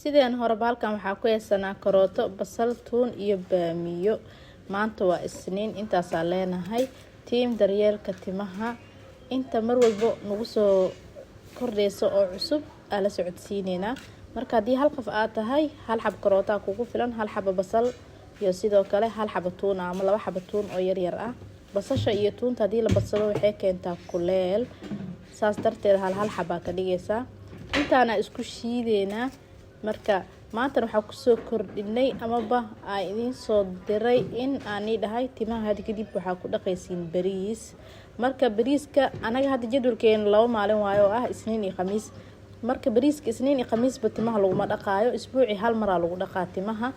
sideen hore halkan waxaa ku yeesanaa karooto, basal, tuun iyo baamiyo. maanta waa isniin intaas aan leenahay team daryeelka timaha inta mar walba nagu soo kordheyso oo cusub aan la socodsiineena. marka hadii hal qof aad tahay hal xab karoota kugu filan, hal xab basal iyo sidoo kale hal xab tuun ama laba xab tuun oo yar yar ah. basasha iyo tuunta hadii la badsado waxay keentaa kuleel, saas darteed hal xab ka dhigaysa. intaana isku shiideena. marka maanta waxaa ku soo kordhinay amaba ay idin soo diray in aan dhahay timaha hadii kadib waxaa ku dhaqaysiin bariis. marka bariiska anaga hadda jadwalkeen 2 maalin waayo ah isniin iyo khamiis. marka bariiska isniin iyo khamiis ba timaha lagu ma dhaqaayo, isbuuci hal mar lagu dhaqaa timaha.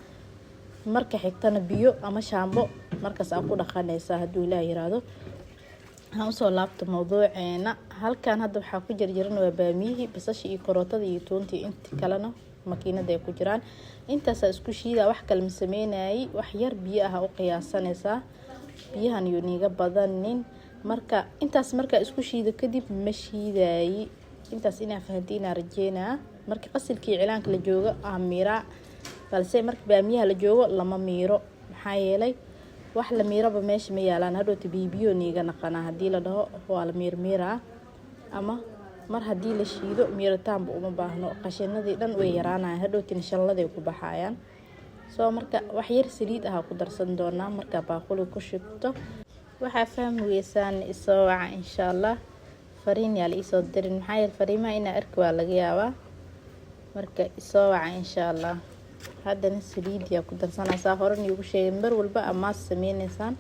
marka xigtana biyo ama shaambo markaas aad ku dhaqanaysaa haduu Ilaahay yiraahdo. waxaan soo laabto mowduuceena. halkan hadda waxaa ku jarjaran waa baamiyi, basasha iyo karootada iyo tuuntii inta kalena makiinada ay ku jiraan. intaas isku shiida wax kale ma sameynay, wax yar biyo ah u qiyaasanaysa, biyahan iyo niga badanin. marka intaas marka isku shiido kadib ma shiiday. intaas inaa fahantiin rajeena. marka qasilkii cilaanka la joogo amira balse marka baamiyaha la joogo lama miiro, maxaa yeelay wax la miiraba meesha ma yaalaan. hadhow biyo niga naqana hadii la dhaho waa la miira ama mar hadii la shiido miiritaanba uma baahno, qashinadii dhan way yaraanayaan, hadhow shalladay ku baxayaan. soo marka wax yar saliid ah ku darsan doonaa marka baaquli ku shubto. waxaa fahmaysaan isoo waca insha Allah. fariin yaa la isoo dirin, maxaa yeelay fariimaha ina arki waa laga yaabaa. marka isoo waca insha Allah. haddana saliid yaa ku darsanaysaa, horan igu sheegay mar walba ama sameeynaysan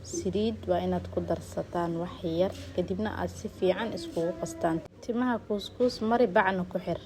saliid waa inaad ku darsataan wax yar kadibna aad si fiican iskugu qastaan. timaha kuuskuus mari bacna ku xir.